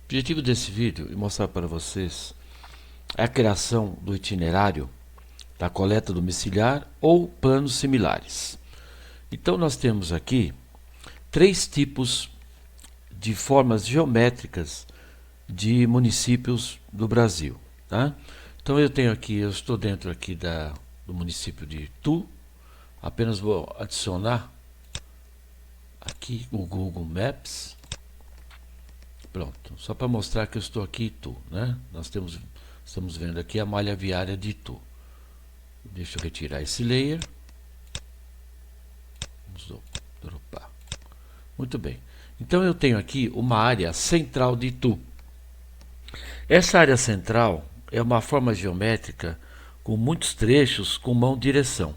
objetivo desse vídeo é mostrar para vocês a criação do itinerário da coleta domiciliar ou planos similares. Então nós temos aqui três tipos de formas geométricas de municípios do Brasil, tá? Então eu estou dentro aqui do município de Itu. Apenas vou adicionar aqui o Google Maps. Pronto, só para mostrar que eu estou aqui em Itu, né? Estamos vendo aqui a malha viária de Itu. Deixa eu retirar esse layer. Vamos dropar. Muito bem. Então eu tenho aqui uma área central de Itu. Essa área central é uma forma geométrica com muitos trechos com mão direção.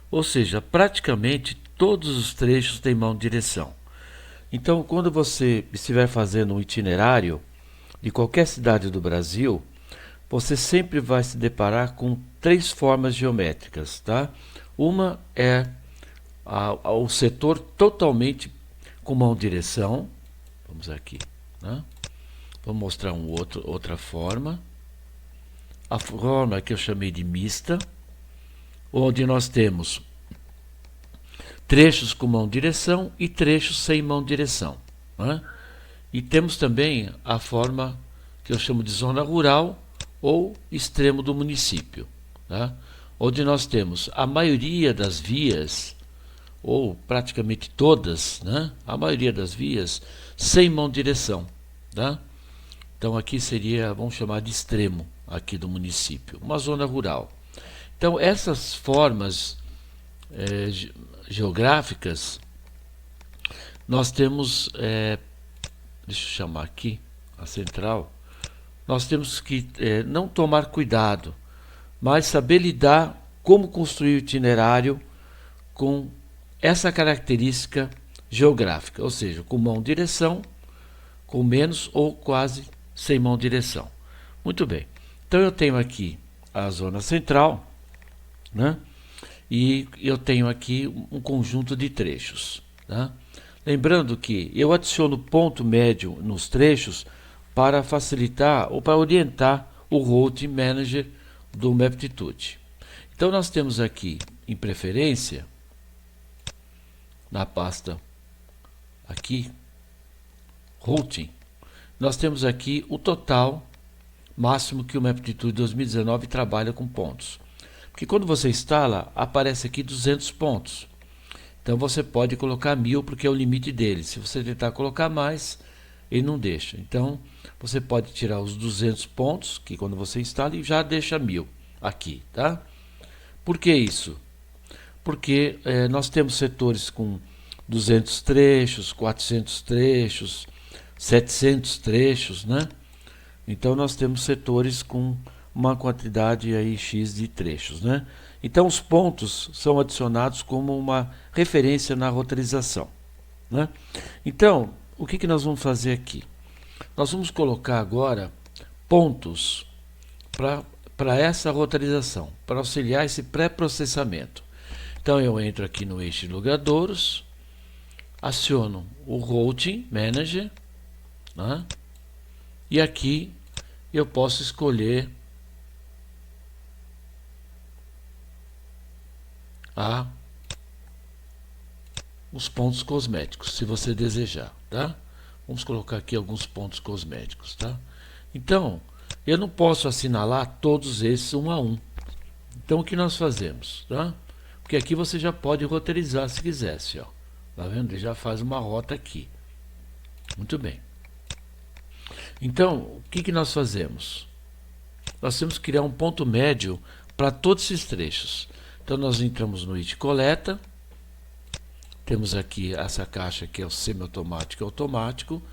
Ou seja, praticamente todos os trechos têm mão direção. Então, quando você estiver fazendo um itinerário de qualquer cidade do Brasil, você sempre vai se deparar com três formas geométricas, tá? Uma é o setor totalmente com mão direção. Vamos aqui, né? Vou mostrar outra forma. A forma que eu chamei de mista, onde nós temos trechos com mão direção e trechos sem mão direção, né? E temos também a forma que eu chamo de zona rural ou extremo do município, tá? Onde nós temos a maioria das vias, ou praticamente todas, né? A maioria das vias sem mão direção, tá? Então aqui seria, vamos chamar de extremo aqui do município, uma zona rural. Então essas formas geográficas, nós temos, deixa eu chamar aqui a central, nós temos que não tomar cuidado, mas saber lidar como construir o itinerário com essa característica geográfica, ou seja, com mão direção, com menos ou quase sem mão direção. Muito bem, então eu tenho aqui a zona central, né? E eu tenho aqui um conjunto de trechos, tá? Lembrando que eu adiciono ponto médio nos trechos para facilitar ou para orientar o Route Manager do Maptitude. Então nós temos aqui em preferência, na pasta aqui, Routing, nós temos aqui o total máximo que o Maptitude 2019 trabalha com pontos. Porque quando você instala, aparece aqui 200 pontos. Então você pode colocar 1000 porque é o limite dele. Se você tentar colocar mais, ele não deixa. Então você pode tirar os 200 pontos, que quando você instala, e já deixa 1000 aqui, tá? Por que isso? Porque nós temos setores com 200 trechos, 400 trechos, 700 trechos, né? Então nós temos setores com uma quantidade aí X de trechos, né? Então os pontos são adicionados como uma referência na roteirização, né? Então, o que nós vamos fazer aqui? Nós vamos colocar agora pontos para essa roteirização, para auxiliar esse pré-processamento. Então eu entro aqui no eixo de logradouros, aciono o Routing Manager, né? E aqui eu posso escolher os pontos cosméticos, se você desejar, tá? Vamos colocar aqui alguns pontos cosméticos, tá? Então, eu não posso assinalar todos esses um a um. Então, o que nós fazemos, tá? Porque aqui você já pode roteirizar se quisesse, ó. Tá vendo? Ele já faz uma rota aqui. Muito bem. Então, o que nós fazemos? Nós temos que criar um ponto médio para todos esses trechos. Então nós entramos no IT coleta, temos aqui essa caixa que é o semi-automático e automático,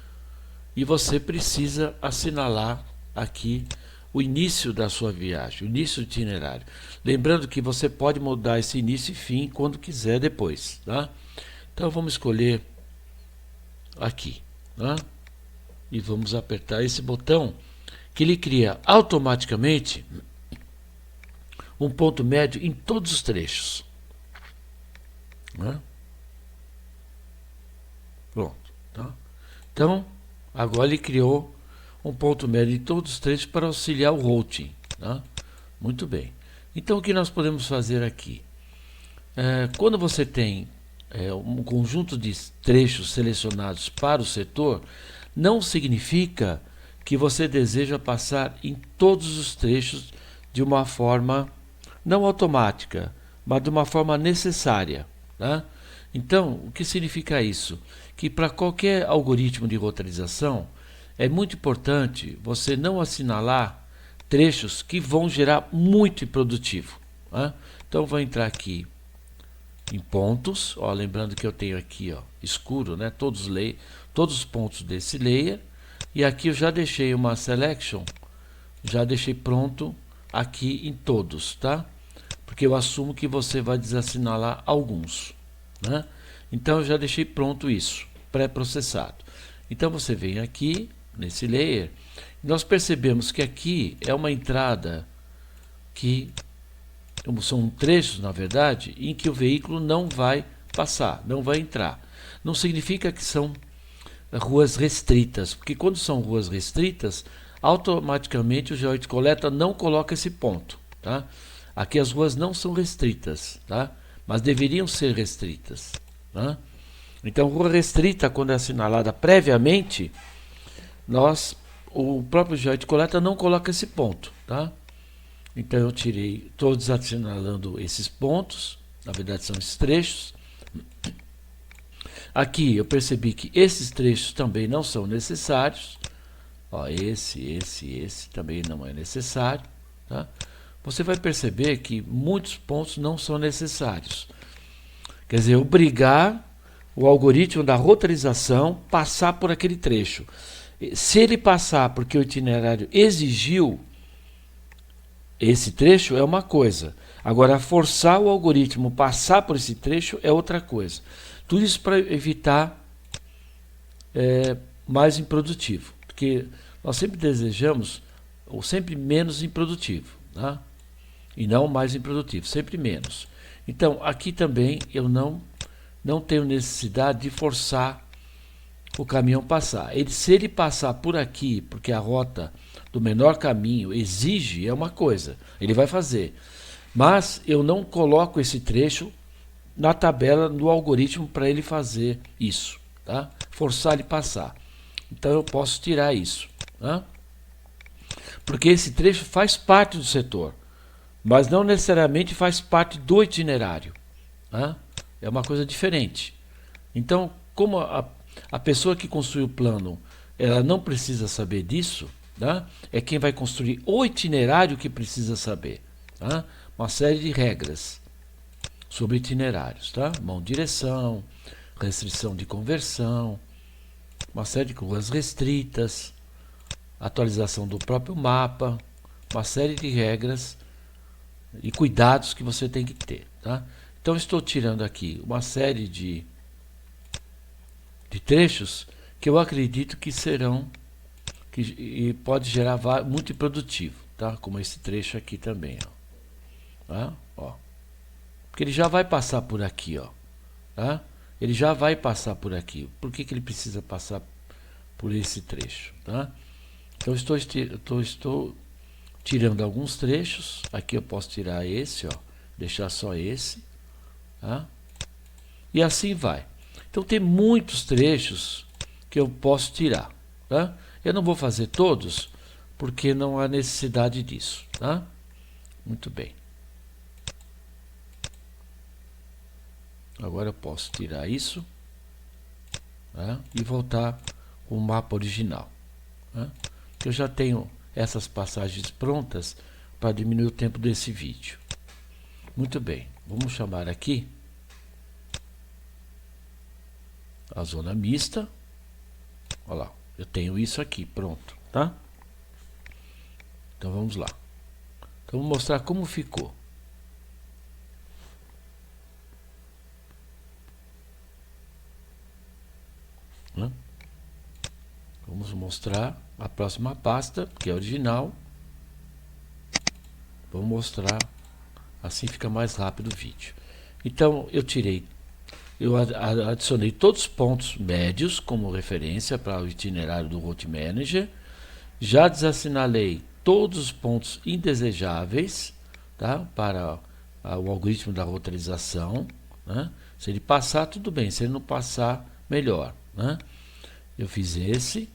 e você precisa assinalar aqui o início da sua viagem, o início do itinerário. Lembrando que você pode mudar esse início e fim quando quiser depois, tá? Então vamos escolher aqui, tá? E vamos apertar esse botão que ele cria automaticamente um ponto médio em todos os trechos, né? Pronto, tá? Então agora ele criou um ponto médio em todos os trechos para auxiliar o routing, tá? Muito bem. Então o que nós podemos fazer aqui? Quando você tem um conjunto de trechos selecionados para o setor, não significa que você deseja passar em todos os trechos de uma forma não automática, mas de uma forma necessária, tá? Então, o que significa isso? Que para qualquer algoritmo de roteirização, é muito importante você não assinalar trechos que vão gerar muito improdutivo, tá? Então, vou entrar aqui em pontos, ó, lembrando que eu tenho aqui, ó, escuro, né, todos os pontos desse layer, e aqui eu já deixei uma selection, já deixei pronto aqui em todos, tá? Porque eu assumo que você vai desassinalar alguns, né? Então eu já deixei pronto isso, pré-processado. Então você vem aqui nesse layer, nós percebemos que aqui é uma entrada que são trechos, na verdade, em que o veículo não vai passar, não vai entrar. Não significa que são ruas restritas, porque quando são ruas restritas, automaticamente o GeoIT Coleta não coloca esse ponto, tá? Aqui as ruas não são restritas, tá? Mas deveriam ser restritas, tá? Então, rua restrita, quando é assinalada previamente, o próprio GeoIT Coleta não coloca esse ponto, tá? Então eu tirei, estou desassinalando esses pontos, na verdade são esses trechos. Aqui eu percebi que esses trechos também não são necessários. Ó, esse também não é necessário, tá? Você vai perceber que muitos pontos não são necessários. Quer dizer, obrigar o algoritmo da roteirização passar por aquele trecho. Se ele passar porque o itinerário exigiu esse trecho, é uma coisa. Agora, forçar o algoritmo passar por esse trecho é outra coisa. Tudo isso para evitar mais improdutivo, porque nós sempre desejamos ou sempre menos improdutivo, tá? E não mais improdutivo, sempre menos. Então, aqui também eu não tenho necessidade de forçar o caminhão passar. Se ele passar por aqui, porque a rota do menor caminho exige, é uma coisa, ele vai fazer. Mas eu não coloco esse trecho na tabela do algoritmo para ele fazer isso, tá? Forçar ele passar. Então eu posso tirar isso, tá? Porque esse trecho faz parte do setor, mas não necessariamente faz parte do itinerário, tá? É uma coisa diferente. Então, como a pessoa que construiu o plano, ela não precisa saber disso, tá? É quem vai construir o itinerário que precisa saber, tá? Uma série de regras sobre itinerários, tá? Mão-direção, restrição de conversão, uma série de ruas restritas, atualização do próprio mapa, uma série de regras e cuidados que você tem que ter, tá? Então estou tirando aqui uma série de trechos que eu acredito que serão e pode gerar muito improdutivo, tá? Como esse trecho aqui também, ó. Tá? Ó. Porque ele já vai passar por aqui, ó, tá? Ele já vai passar por aqui. Por que ele precisa passar por esse trecho, tá? Então estou tirando alguns trechos. Aqui eu posso tirar esse, ó, deixar só esse, tá? E assim vai. Então tem muitos trechos que eu posso tirar, tá? Eu não vou fazer todos porque não há necessidade disso, tá? Muito bem. Agora eu posso tirar isso, tá? E voltar com o mapa original, tá? Eu já tenho essas passagens prontas para diminuir o tempo desse vídeo. Muito bem, vamos chamar aqui a zona mista. Olha lá, eu tenho isso aqui pronto, tá? Então vamos lá. Então vou mostrar como ficou. Vamos mostrar a próxima pasta, que é original. Vamos mostrar, assim fica mais rápido o vídeo. Então eu adicionei todos os pontos médios como referência para o itinerário do Route Manager. Já desassinalei todos os pontos indesejáveis, tá? Para o algoritmo da roteirização, né? Se ele passar, tudo bem. Se ele não passar, melhor, né? Eu fiz esse.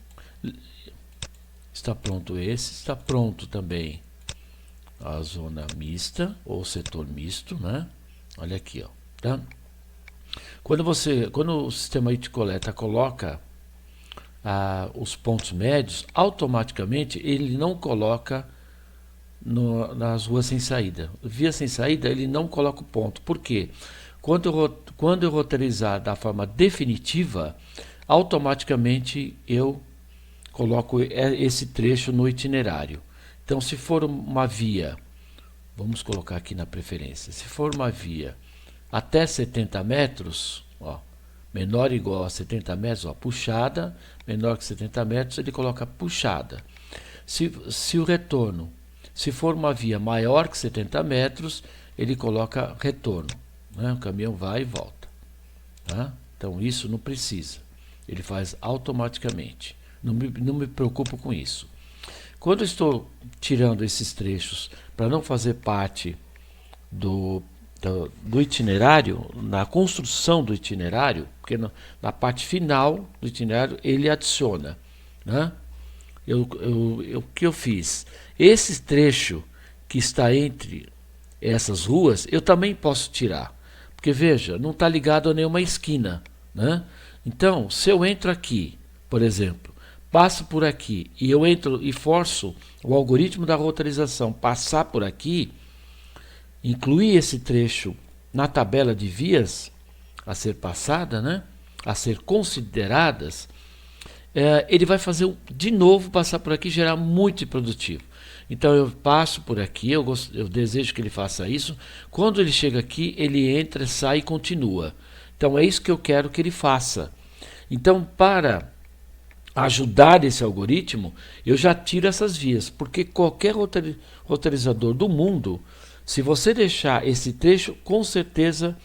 Está pronto esse. Está pronto também a zona mista ou setor misto, né? Olha aqui, ó, tá? Quando o sistema IT Coleta coloca os pontos médios, automaticamente ele não coloca nas ruas sem saída. Via sem saída, ele não coloca o ponto. Por quê? Quando eu roteirizar da forma definitiva, automaticamente eu coloco esse trecho no itinerário. Então, se for uma via, vamos colocar aqui na preferência, se for uma via até 70 metros, ó, menor ou igual a 70 metros, ó, puxada, menor que 70 metros, ele coloca puxada. Se o retorno, se for uma via maior que 70 metros, ele coloca retorno, né? O caminhão vai e volta, tá? Então isso não precisa, ele faz automaticamente, não me preocupo com isso. Quando eu estou tirando esses trechos para não fazer parte do itinerário, na construção do itinerário, porque na parte final do itinerário ele adiciona, né? O que eu fiz? Esse trecho que está entre essas ruas, eu também posso tirar. Porque veja, não está ligado a nenhuma esquina, né? Então, se eu entro aqui, por exemplo, passo por aqui e eu entro e forço o algoritmo da roteirização passar por aqui, incluir esse trecho na tabela de vias a ser passada, né? A ser consideradas, ele vai fazer de novo passar por aqui e gerar muito improdutivo. Então eu passo por aqui, eu desejo que ele faça isso. Quando ele chega aqui, ele entra, sai e continua. Então é isso que eu quero que ele faça. Então, para ajudar esse algoritmo, eu já tiro essas vias, porque qualquer roteirizador do mundo, se você deixar esse trecho, com certeza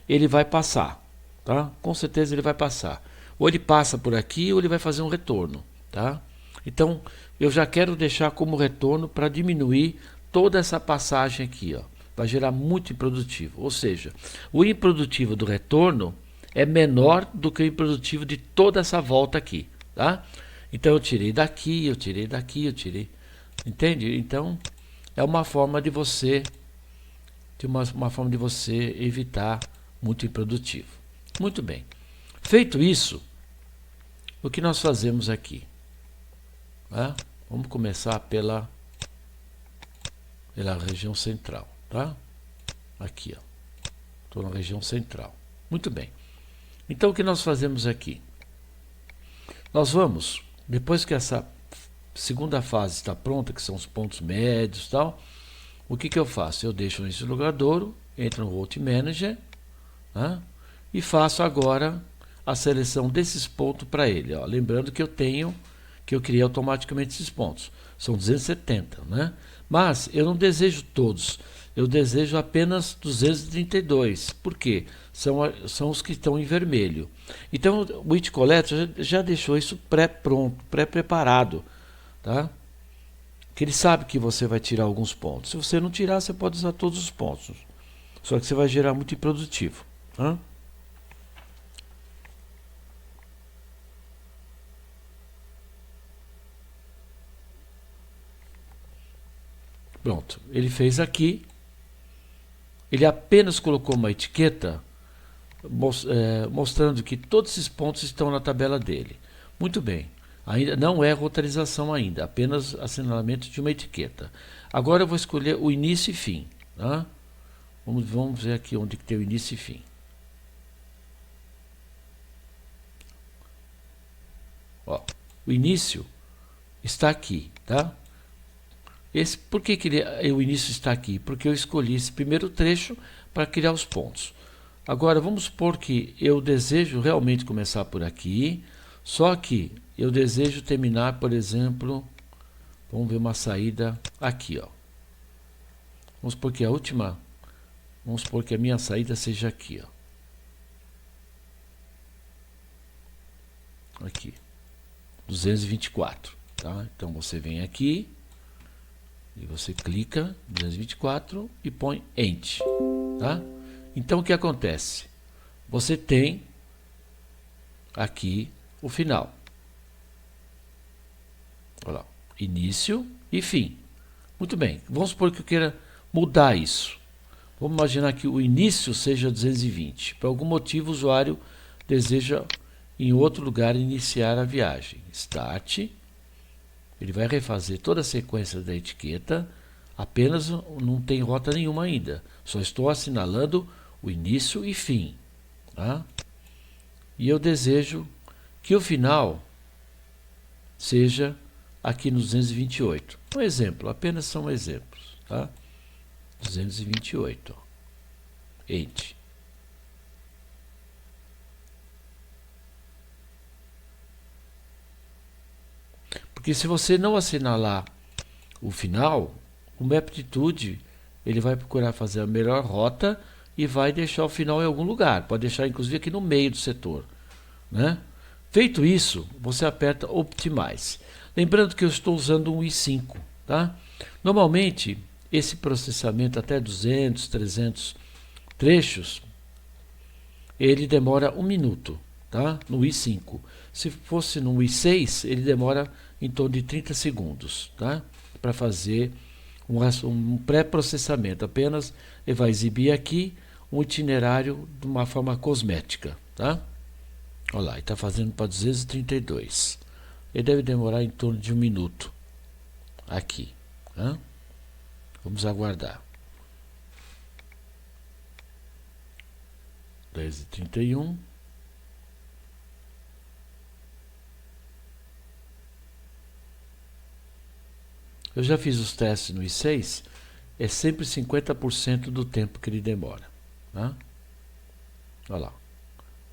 ele vai passar, tá? Com certeza ele vai passar. Ou ele passa por aqui, ou ele vai fazer um retorno, tá? Então, eu já quero deixar como retorno para diminuir toda essa passagem aqui, ó. Vai gerar muito improdutivo. Ou seja, o improdutivo do retorno é menor do que o improdutivo de toda essa volta aqui, tá? Então, eu tirei daqui, eu tirei daqui, eu tirei... Entende? Então, é uma forma de você... uma forma de você evitar muito improdutivo. Muito bem. Feito isso, o que nós fazemos aqui? Vamos começar pela região central, tá? Aqui, ó. Estou na região central. Muito bem. Então, o que nós fazemos aqui? Nós vamos, depois que essa segunda fase está pronta, que são os pontos médios e tal, o que eu faço? Eu deixo nesse logradouro, entro no Route Manager, né? E faço agora a seleção desses pontos para ele. Ó. Lembrando que eu criei automaticamente esses pontos. São 270, né? Mas eu não desejo todos. Eu desejo apenas 232. Por quê? São os que estão em vermelho. Então o IT Collector já deixou isso pré-pronto, pré-preparado, tá? Que ele sabe que você vai tirar alguns pontos. Se você não tirar, você pode usar todos os pontos. Só que você vai gerar muito improdutivo, tá? Pronto, ele fez aqui, ele apenas colocou uma etiqueta mostrando que todos esses pontos estão na tabela dele. Muito bem, ainda não é roteirização ainda, apenas assinalamento de uma etiqueta. Agora eu vou escolher o início e fim. Tá? Vamos ver aqui onde que tem o início e fim. Ó, o início está aqui, tá? Por que o início está aqui? Porque eu escolhi esse primeiro trecho para criar os pontos. Agora, vamos supor que eu desejo realmente começar por aqui, só que eu desejo terminar, por exemplo, vamos ver uma saída aqui, ó. Vamos supor que vamos supor que a minha saída seja aqui, ó. Aqui, 224. Tá? Então você vem aqui e você clica 224 e põe End. Tá? Então o que acontece? Você tem aqui o final. Olha lá, início e fim. Muito bem, vamos supor que eu queira mudar isso. Vamos imaginar que o início seja 220. Por algum motivo o usuário deseja em outro lugar iniciar a viagem. Start. Ele vai refazer toda a sequência da etiqueta, apenas não tem rota nenhuma ainda. Só estou assinalando o início e fim. Tá? E eu desejo que o final seja aqui no 228. Um exemplo, apenas são exemplos. Tá? 228. End. Porque se você não assinalar o final, o Maptitude ele vai procurar fazer a melhor rota e vai deixar o final em algum lugar. Pode deixar inclusive aqui no meio do setor. Né? Feito isso, você aperta Optimize. Lembrando que eu estou usando um i5. Tá? Normalmente, esse processamento até 200, 300 trechos, ele demora 1 minuto. Tá? No i5. Se fosse no i6, ele demora em torno de 30 segundos, tá? Para fazer um pré-processamento. Apenas ele vai exibir aqui um itinerário de uma forma cosmética, tá? Olha lá, ele está fazendo para 232. Ele deve demorar em torno de 1 minuto aqui, tá? Vamos aguardar. 10h31. Eu já fiz os testes no i6, é sempre 50% do tempo que ele demora. Tá? Olha lá,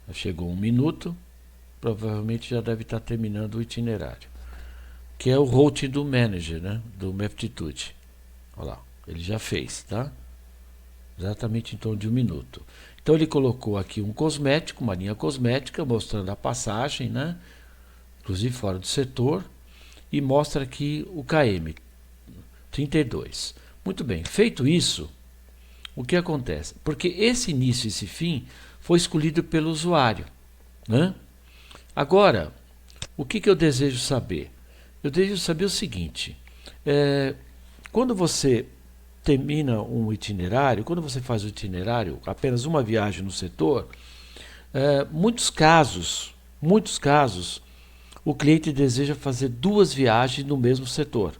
já chegou 1 minuto, provavelmente já deve estar terminando o itinerário. Que é o route do manager, né? Do Maptitude. Olha lá, ele já fez, tá? Exatamente em torno de 1 minuto. Então ele colocou aqui um cosmético, uma linha cosmética, mostrando a passagem, né? Inclusive fora do setor, e mostra aqui o KM. 32. Muito bem, feito isso, o que acontece? Porque esse início e esse fim foi escolhido pelo usuário. Né? Agora, o que eu desejo saber? Eu desejo saber o seguinte, quando você termina um itinerário, quando você faz o itinerário, apenas uma viagem no setor, muitos casos, o cliente deseja fazer 2 viagens no mesmo setor.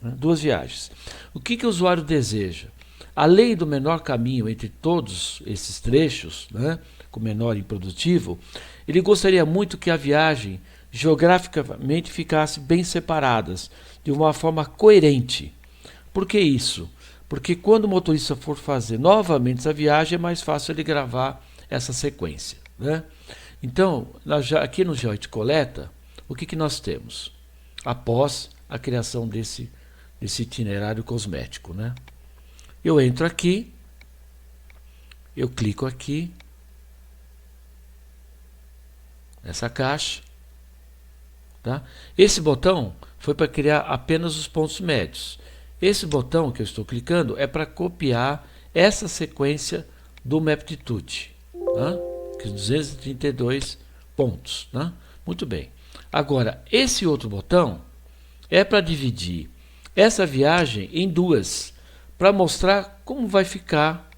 2 viagens. O que o usuário deseja? Além do menor caminho entre todos esses trechos, né, com menor improdutivo, ele gostaria muito que a viagem geograficamente ficasse bem separadas, de uma forma coerente. Por que isso? Porque quando o motorista for fazer novamente essa viagem, é mais fácil ele gravar essa sequência. Né? Então, aqui no GeoItColeta, o que nós temos? Após a criação desse itinerário cosmético, né? Eu entro aqui, eu clico aqui, nessa caixa, tá? Esse botão foi para criar apenas os pontos médios. Esse botão que eu estou clicando é para copiar essa sequência do Maptitude, tá? Que é 232 pontos, tá? Muito bem. Agora, esse outro botão é para dividir essa viagem em 2, para mostrar como vai ficar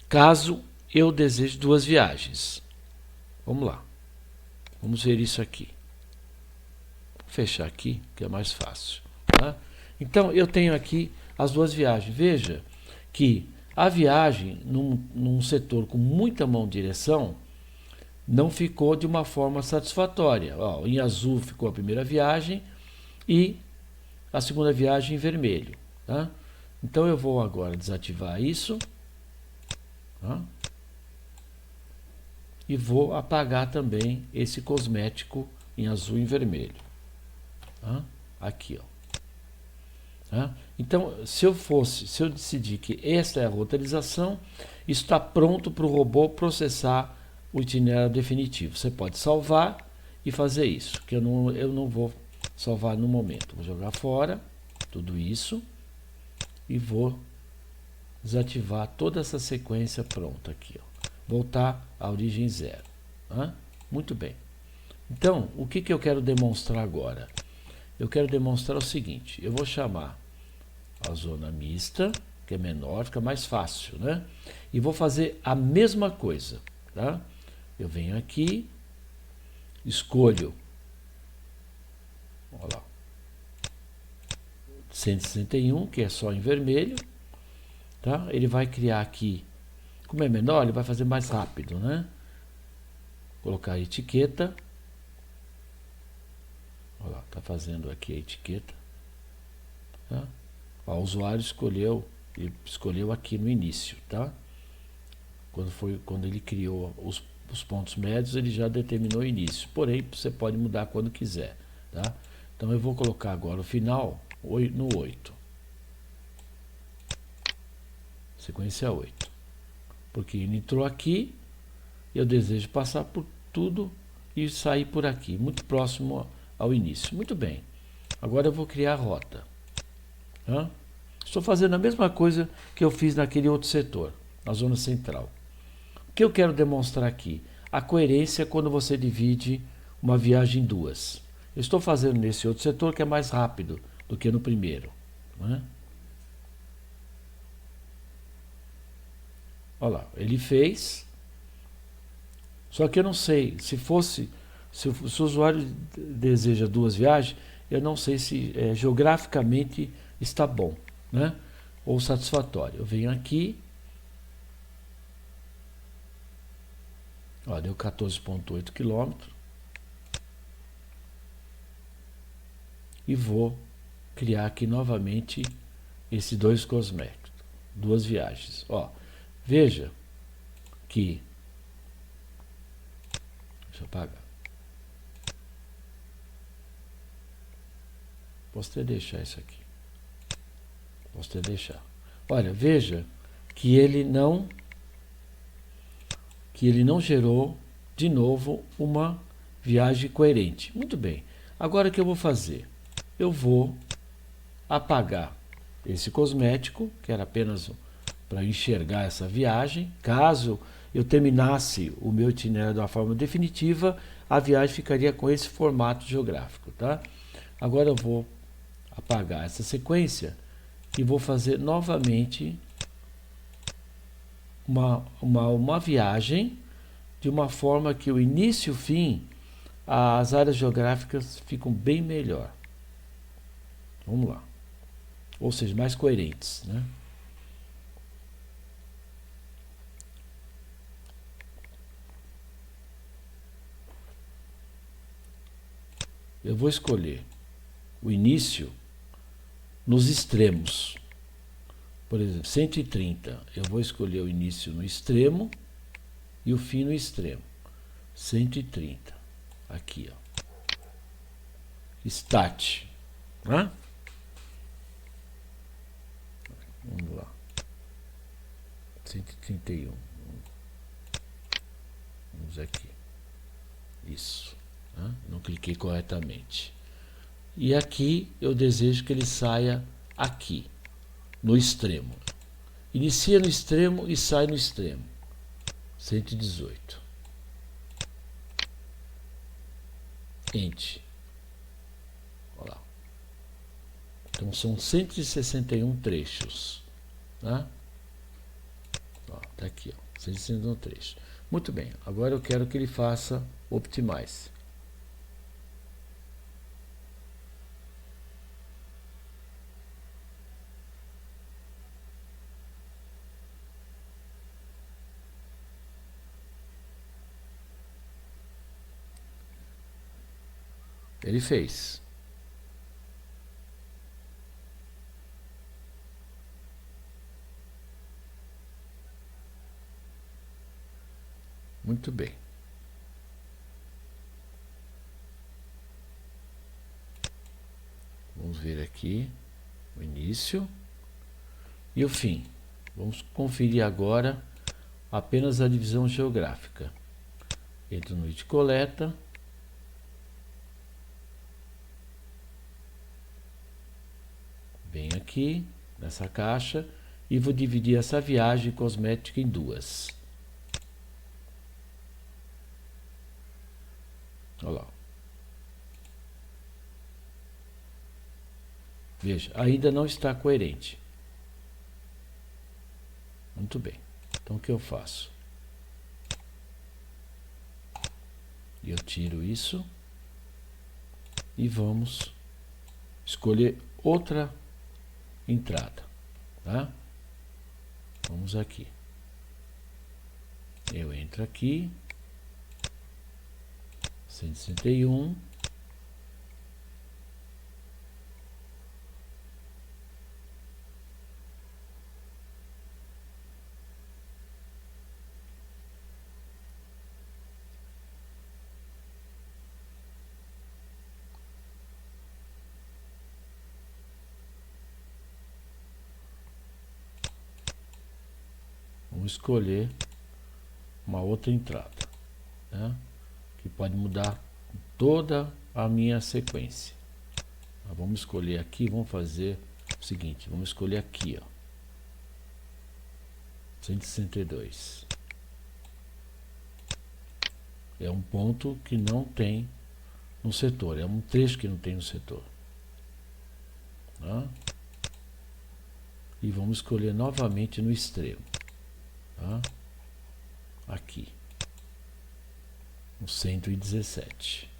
caso eu deseje 2 viagens. Vamos lá. Vamos ver isso aqui. Vou fechar aqui, que é mais fácil. Tá? Então, eu tenho aqui as 2 viagens. Veja que a viagem num setor com muita mão de direção não ficou de uma forma satisfatória. Ó, em azul ficou a primeira viagem e a segunda viagem em vermelho. Tá? Então eu vou agora desativar isso. Tá? E vou apagar também esse cosmético em azul e em vermelho. Tá? Aqui, ó. Tá? Então, se eu decidir que esta é a roteirização, isso está pronto para o robô processar o itinerário definitivo. Você pode salvar e fazer isso, que eu não vou salvar no momento. Vou jogar fora tudo isso e vou desativar toda essa sequência pronta aqui, ó. Voltar à origem 0. Muito bem. Então, o que eu quero demonstrar agora? Eu quero demonstrar o seguinte: eu vou chamar a zona mista, que é menor, fica mais fácil, né? E vou fazer a mesma coisa, tá? Eu venho aqui, escolho, olha lá, 161, que é só em vermelho, tá? Ele vai criar aqui, como é menor, ele vai fazer mais rápido, né? Colocar a etiqueta, olha lá, tá fazendo aqui a etiqueta, tá? Ó, o usuário escolheu aqui no início, tá? Quando ele criou os pontos médios, ele já determinou o início. Porém, você pode mudar quando quiser, tá? Então eu vou colocar agora o final no 8. Sequência 8. Porque ele entrou aqui, eu desejo passar por tudo e sair por aqui, muito próximo ao início. Muito bem. Agora eu vou criar a rota. Tá? Estou fazendo a mesma coisa que eu fiz naquele outro setor, na zona central. O que eu quero demonstrar aqui? A coerência quando você divide uma viagem em duas. Eu estou fazendo nesse outro setor que é mais rápido do que no primeiro. Né? Olha lá, ele fez. Só que eu não sei, se o usuário deseja duas viagens, eu não sei se geograficamente está bom, né? Ou satisfatório. Eu venho aqui, ó, deu 14,8 km e vou criar aqui novamente esses dois cosméticos, duas viagens. Ó, veja que, deixa eu apagar. Posso até deixar isso aqui. Posso até deixar. Olha, veja que ele não gerou de novo uma viagem coerente. Muito bem. Agora o que eu vou fazer? Eu vou apagar esse cosmético, que era apenas para enxergar essa viagem. Caso eu terminasse o meu itinerário de uma forma definitiva, a viagem ficaria com esse formato geográfico, tá? Agora eu vou apagar essa sequência e vou fazer novamente uma viagem de uma forma que o início e o fim, as áreas geográficas ficam bem melhor. Vamos lá. Ou seja, mais coerentes, né? Eu vou escolher o início nos extremos. Por exemplo, 130. Eu vou escolher o início no extremo e o fim no extremo. 130. Aqui, ó. Start. Né? Vamos lá. 131. Vamos aqui. Isso. Né? Não cliquei corretamente. E aqui eu desejo que ele saia aqui, no extremo. Inicia no extremo e sai no extremo. 118. Enter. Olha lá. Então são 161 trechos. Tá? Ó, tá aqui, ó, 161 trechos. Muito bem, agora eu quero que ele faça Optimize. Ele fez. Muito bem. Vamos ver aqui o início e o fim. Vamos conferir agora apenas a divisão geográfica. Entro no It Coleta. Venho aqui nessa caixa e vou dividir essa viagem cosmética em duas. Olha lá. Veja, ainda não está coerente. Muito bem. Então o que eu faço? Eu tiro isso e vamos escolher outra entrada, tá? Vamos aqui. Eu entro aqui, 161. Vamos escolher uma outra entrada, né? Que pode mudar toda a minha sequência. Vamos escolher aqui, vamos fazer o seguinte, vamos escolher aqui, ó, 162. É um ponto que não tem no setor, é um trecho que não tem no setor, tá? E vamos escolher novamente no extremo, tá? Aqui, no 117.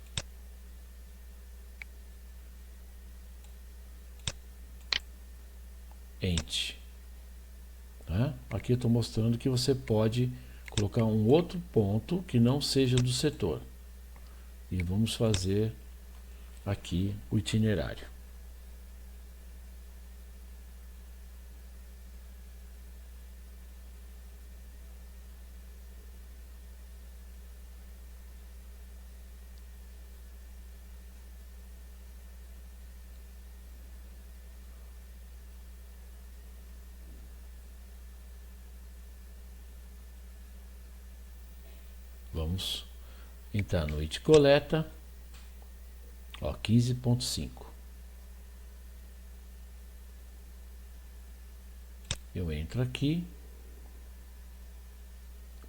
Enter. Tá? Aqui eu estou mostrando que você pode colocar um outro ponto que não seja do setor. E vamos fazer aqui o itinerário. Vamos entrar no It Coleta, ó, 15.5. Eu entro aqui.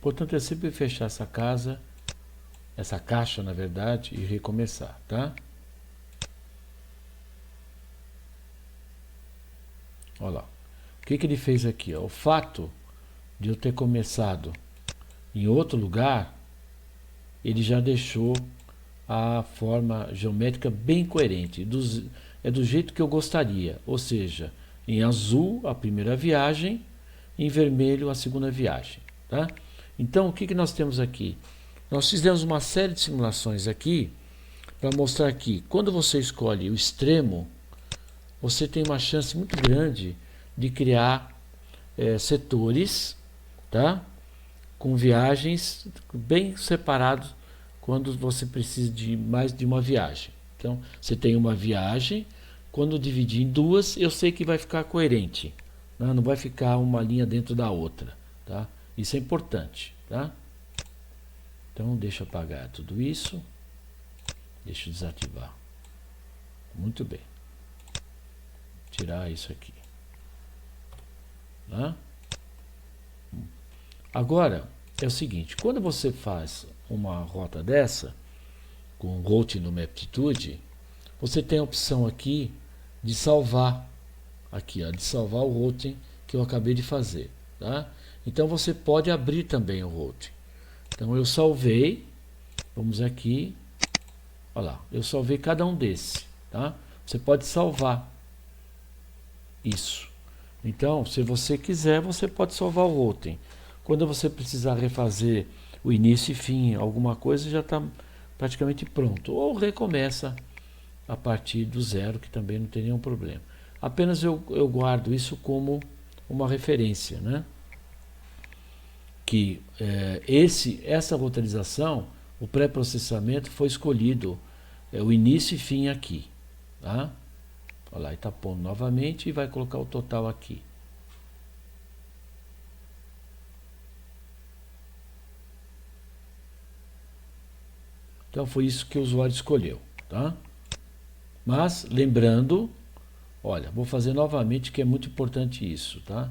Portanto, é sempre fechar essa casa, essa caixa, na verdade, e recomeçar, tá? Olha lá. O que ele fez aqui? Ó? O fato de eu ter começado em outro lugar, ele já deixou a forma geométrica bem coerente. É do jeito que eu gostaria. Ou seja, em azul a primeira viagem, em vermelho a segunda viagem, tá? Então, o que nós temos aqui? Nós fizemos uma série de simulações aqui para mostrar que quando você escolhe o extremo, você tem uma chance muito grande de criar setores, tá? Com viagens bem separados quando você precisa de mais de uma viagem. Então, você tem uma viagem, quando dividir em duas, eu sei que vai ficar coerente, né? Não vai ficar uma linha dentro da outra, tá? Isso é importante, tá? Então, deixa eu apagar tudo isso. Deixa eu desativar. Muito bem. Tirar isso aqui. Tá? Agora, é o seguinte. Quando você faz uma rota dessa, com Route no Maptitude, você tem a opção aqui de salvar. Aqui, ó, de salvar o routing que eu acabei de fazer. Tá? Então, você pode abrir também o routing. Então, eu salvei. Vamos aqui. Olha lá, eu salvei cada um desses, tá? Você pode salvar isso. Então, se você quiser, você pode salvar o routing. Quando você precisar refazer o início e fim, alguma coisa, já está praticamente pronto. Ou recomeça a partir do zero, que também não tem nenhum problema. Apenas eu guardo isso como uma referência, né? Que essa roteirização, o pré-processamento foi escolhido o início e fim aqui, tá? Olha lá, está pondo novamente e vai colocar o total aqui. Então foi isso que o usuário escolheu, tá? Mas lembrando, Olha, vou fazer novamente, que é muito importante isso, tá?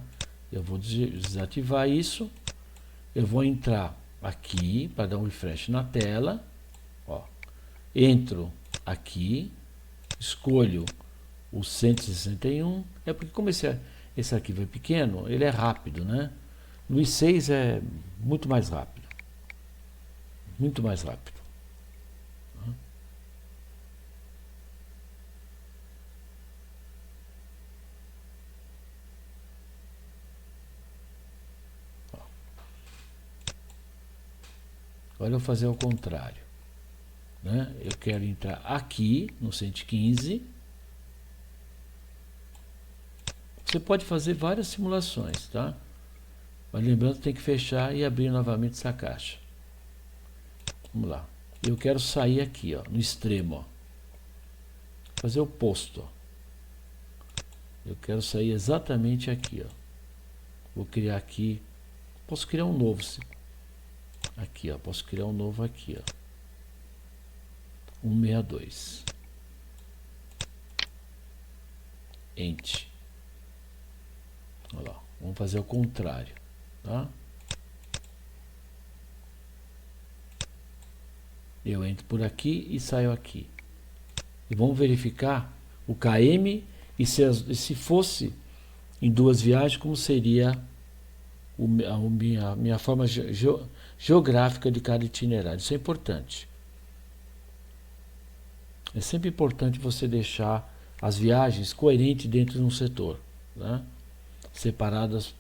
Eu vou desativar isso. Eu vou entrar aqui para dar um refresh na tela. Ó, entro aqui, escolho o 161. É porque como esse arquivo é pequeno, ele é rápido, né? No i6 é muito mais rápido. Muito mais rápido. Agora eu vou fazer ao contrário, né? Eu quero entrar aqui no 115. Você pode fazer várias simulações, tá? Mas lembrando que tem que fechar e abrir novamente essa caixa. Vamos lá. Eu quero sair aqui, ó, no extremo, ó. Fazer o oposto, ó. Eu quero sair exatamente aqui, ó. Vou criar aqui. Posso criar um novo. Aqui, ó. Posso criar um novo aqui, ó. 162. Ent. Olha lá. Vamos fazer o contrário, tá? Eu entro por aqui e saio aqui. E vamos verificar o KM e se fosse em duas viagens, como seria a minha forma geográfica de cada itinerário. Isso é importante. É sempre importante você deixar as viagens coerentes dentro de um setor, né? Separadas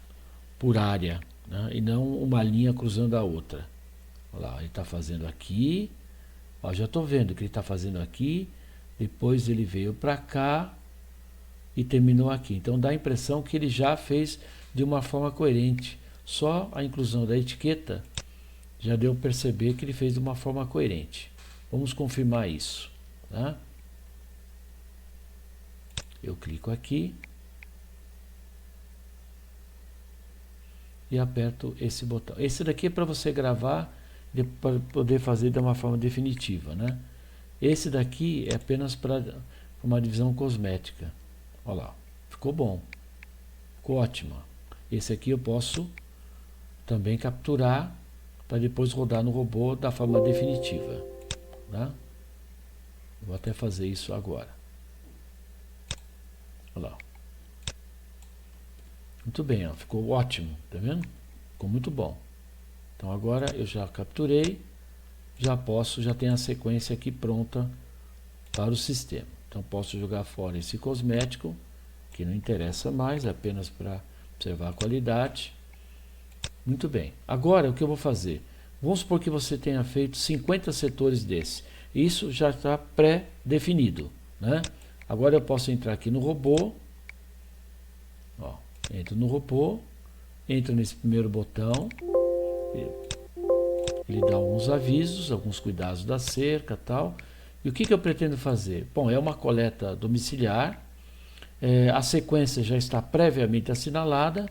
por área, né? E não uma linha cruzando a outra. Olha lá, ele está fazendo aqui. Ó, já estou vendo que ele está fazendo aqui. Depois ele veio para cá e terminou aqui. Então dá a impressão que ele já fez de uma forma coerente. Só a inclusão da etiqueta já deu a perceber que ele fez de uma forma coerente. Vamos confirmar isso, tá? Eu clico aqui e aperto esse botão. Esse daqui é para você gravar para poder fazer de uma forma definitiva, né? Esse daqui é apenas para uma divisão cosmética. Olha lá, ficou bom, ficou ótimo. Esse aqui eu posso também capturar para depois rodar no robô da forma definitiva, tá? Vou até fazer isso agora. Olha lá. Muito bem, ó, ficou ótimo, tá vendo? Ficou muito bom. Então agora eu já capturei, já tenho a sequência aqui pronta para o sistema. Então posso jogar fora esse cosmético, que não interessa mais, é apenas para observar a qualidade. Muito bem. Agora o que eu vou fazer? Vamos supor que você tenha feito 50 setores desse. Isso já está pré-definido, né? Agora eu posso entrar aqui no robô. Ó, entro no robô, entro nesse primeiro botão. Ele dá alguns avisos, alguns cuidados da cerca, tal. E o que eu pretendo fazer? Bom, é uma coleta domiciliar. A sequência já está previamente assinalada.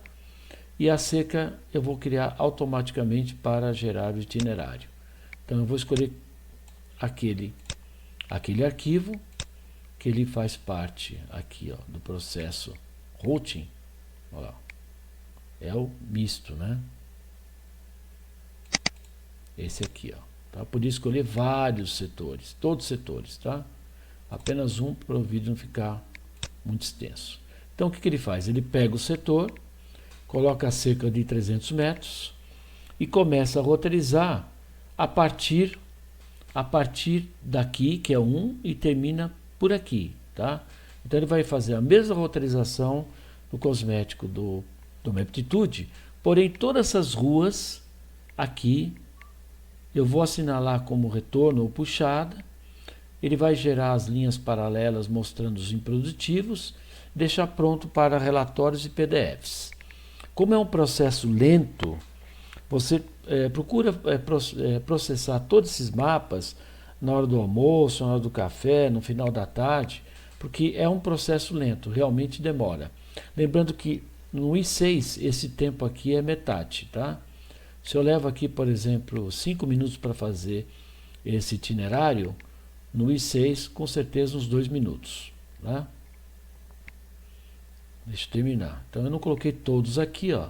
E a cerca eu vou criar automaticamente para gerar o itinerário. Então eu vou escolher aquele arquivo que ele faz parte aqui, ó, do processo routing. Olha lá. É o misto, né? Esse aqui, ó. Tá? Podia escolher vários setores, todos os setores, tá? Apenas um para o vídeo não ficar muito extenso. Então o que ele faz? Ele pega o setor, coloca a cerca de 300 metros e começa a roteirizar a partir daqui, que é 1, e termina por aqui, tá? Então ele vai fazer a mesma roteirização do cosmético do Maptitude, porém todas essas ruas aqui eu vou assinalar como retorno ou puxada. Ele vai gerar as linhas paralelas mostrando os improdutivos, deixar pronto para relatórios e PDFs. Como é um processo lento, você procura processar todos esses mapas na hora do almoço, na hora do café, no final da tarde, porque é um processo lento, realmente demora. Lembrando que no i6 esse tempo aqui é metade, tá? Se eu levo aqui, por exemplo, 5 minutos para fazer esse itinerário, no i6 com certeza uns 2 minutos, tá? Deixa eu terminar. Então eu não coloquei todos aqui, ó,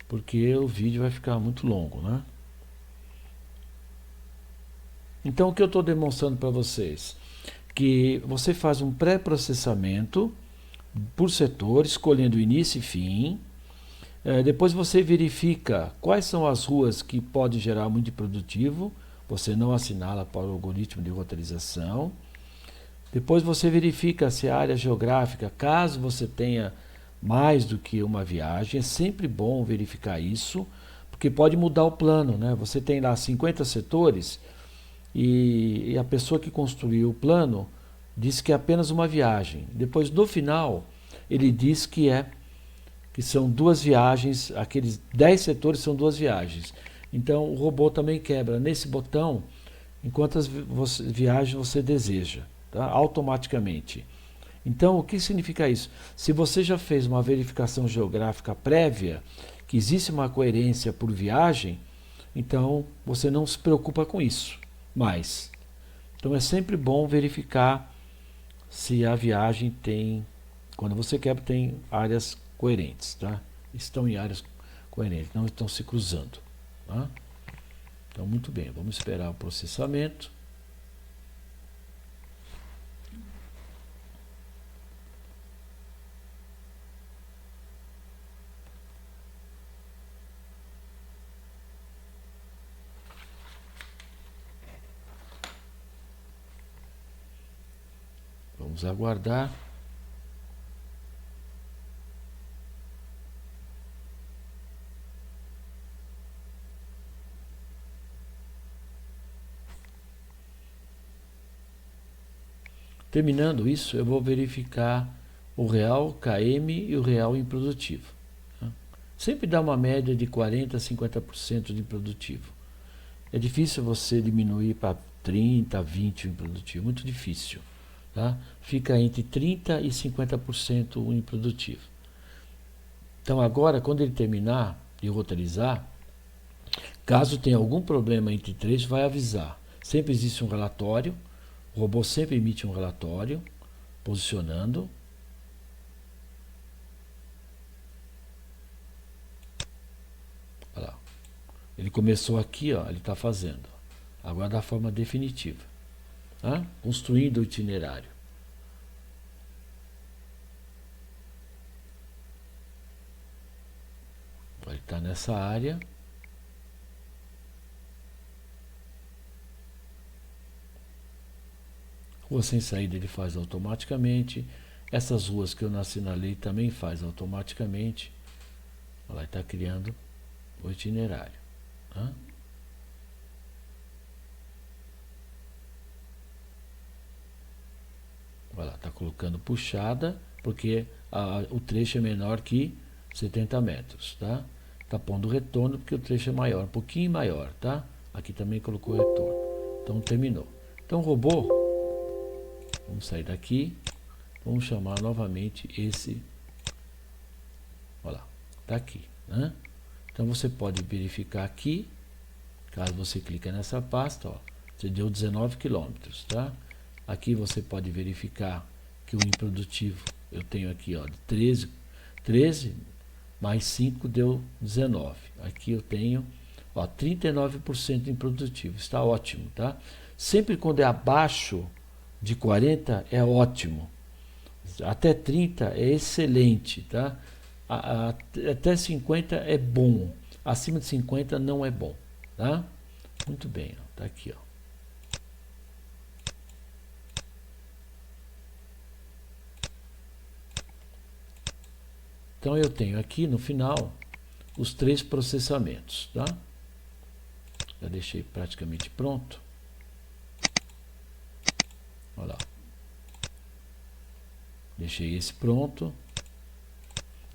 porque o vídeo vai ficar muito longo, né? Então o que eu estou demonstrando para vocês? Que você faz um pré-processamento por setor, escolhendo início e fim. Depois você verifica quais são as ruas que podem gerar muito produtivo. Você não assinala para o algoritmo de roteirização. Depois você verifica se a área geográfica, caso você tenha mais do que uma viagem, é sempre bom verificar isso, porque pode mudar o plano, né? Você tem lá 50 setores e a pessoa que construiu o plano disse que é apenas uma viagem. Depois, no final, ele diz que são duas viagens, aqueles 10 setores são duas viagens. Então o robô também quebra nesse botão em quantas viagens você deseja, tá? Automaticamente. Então o que significa isso? Se você já fez uma verificação geográfica prévia, que existe uma coerência por viagem, então você não se preocupa com isso mais. Então é sempre bom verificar se a viagem tem, quando você quebra, tem áreas coerentes, tá? Estão em áreas coerentes, não estão se cruzando, tá? Então, muito bem, vamos esperar o processamento. Vamos aguardar. Terminando isso, eu vou verificar o real KM e o real improdutivo. Tá? Sempre dá uma média de 40% a 50% de improdutivo. É difícil você diminuir para 30%, 20% o improdutivo, muito difícil. Tá? Fica entre 30% e 50% o improdutivo. Então agora, quando ele terminar de roteirizar, caso tenha algum problema entre trechos, vai avisar. Sempre existe um relatório. O robô sempre emite um relatório, posicionando. Olha lá. Ele começou aqui, ó, ele está fazendo. Agora da forma definitiva. Tá? Construindo o itinerário. Ele está nessa área. Rua sem saída ele faz automaticamente. Essas ruas que eu não assinalei também faz automaticamente. Olha lá, está criando o itinerário. Tá? Olha lá, está colocando puxada, porque o trecho é menor que 70 metros. Tá? Tá pondo retorno porque o trecho é maior, um pouquinho maior. Tá? Aqui também colocou retorno. Então terminou. Então o robô... Vamos sair daqui. Vamos chamar novamente esse. Olha lá, está aqui. Né? Então você pode verificar aqui. Caso você clique nessa pasta, ó, você deu 19 quilômetros. Tá? Aqui você pode verificar que o improdutivo eu tenho aqui, ó, 13 mais 5 deu 19. Aqui eu tenho, ó, 39% improdutivo. Está ótimo. Tá? Sempre quando é abaixo de 40 é ótimo, até 30 é excelente, tá? Até 50 é bom, acima de 50 não é bom, tá? Muito bem, ó, tá aqui, ó. Então eu tenho aqui no final os 3 processamentos, tá? Já deixei praticamente pronto. Olha lá. Deixei esse pronto,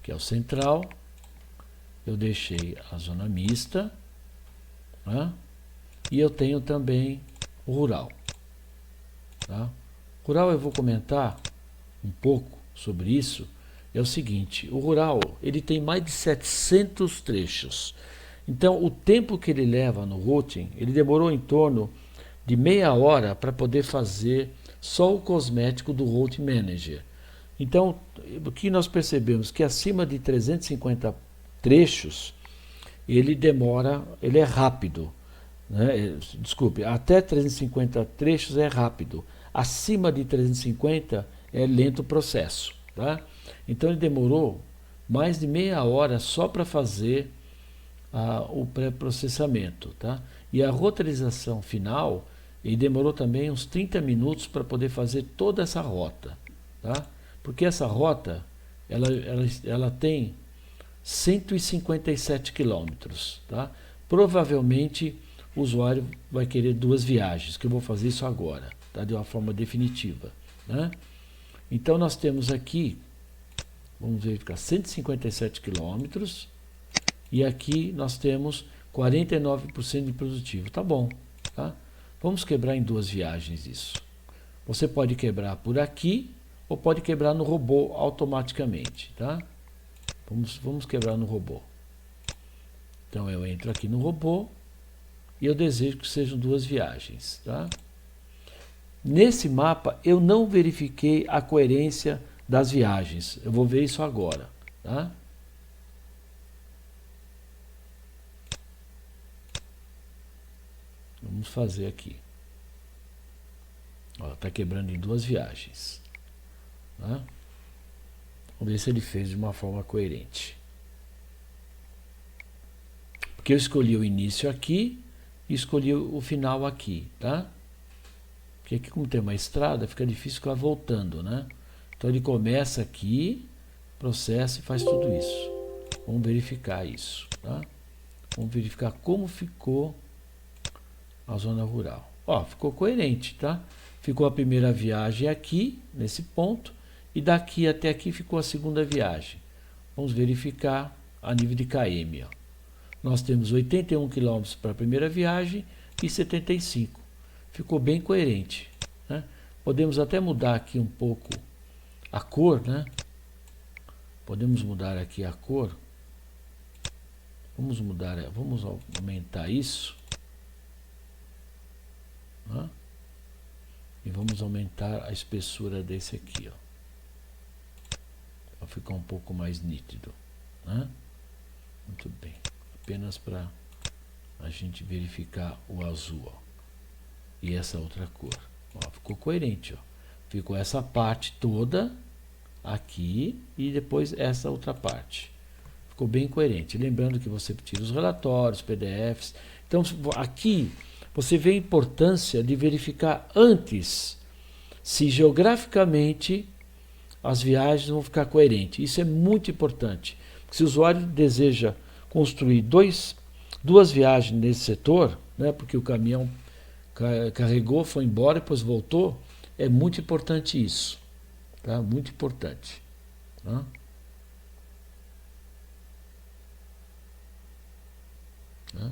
que é o central. Eu deixei a zona mista, né? E eu tenho também o rural. Tá? Rural eu vou comentar um pouco sobre isso. É o seguinte, o rural ele tem mais de 700 trechos. Então o tempo que ele leva no routing, ele demorou em torno de meia hora para poder fazer só o cosmético do Route Manager. Então, o que nós percebemos? Que acima de 350 trechos, ele demora, ele é rápido. Né? Desculpe, até 350 trechos é rápido. Acima de 350 é lento o processo. Tá? Então ele demorou mais de meia hora só para fazer o pré-processamento. Tá? E a roteirização final, ele demorou também uns 30 minutos para poder fazer toda essa rota. Tá? Porque essa rota ela tem 157 quilômetros. Tá? Provavelmente o usuário vai querer duas viagens, que eu vou fazer isso agora, tá? De uma forma definitiva. Né? Então nós temos aqui, vamos verificar, 157 quilômetros e aqui nós temos 49% de produtivo. Tá bom. Tá? Vamos quebrar em duas viagens isso. Você pode quebrar por aqui ou pode quebrar no robô automaticamente. Tá? Vamos quebrar no robô. Então eu entro aqui no robô e eu desejo que sejam duas viagens. Tá? Nesse mapa eu não verifiquei a coerência das viagens. Eu vou ver isso agora. Tá? Vamos fazer aqui. Está quebrando em duas viagens. Tá? Vamos ver se ele fez de uma forma coerente. Porque eu escolhi o início aqui e escolhi o final aqui, tá? Porque aqui, como tem uma estrada, fica difícil ficar voltando, né? Então ele começa aqui, processa e faz tudo isso. Vamos verificar isso, tá? Vamos verificar como ficou a zona rural. Ó, ficou coerente, tá? Ficou a primeira viagem aqui, nesse ponto, e daqui até aqui ficou a segunda viagem. Vamos verificar a nível de km. Ó. Nós temos 81 km para a primeira viagem e 75. Ficou bem coerente. Né? Podemos até mudar aqui um pouco a cor, né? Podemos mudar aqui a cor. Vamos aumentar isso. Né? E vamos aumentar a espessura desse aqui, ó. Para ficar um pouco mais nítido. Né? Muito bem. Apenas para a gente verificar o azul, ó. E essa outra cor. Ó, ficou coerente, ó. Ficou essa parte toda aqui e depois essa outra parte. Ficou bem coerente. Lembrando que você tira os relatórios, PDFs. Então, aqui você vê a importância de verificar antes se geograficamente as viagens vão ficar coerentes. Isso é muito importante. Se o usuário deseja construir duas viagens nesse setor, né, porque o caminhão carregou, foi embora, depois voltou, é muito importante isso. Tá? Muito importante. Tá? Tá?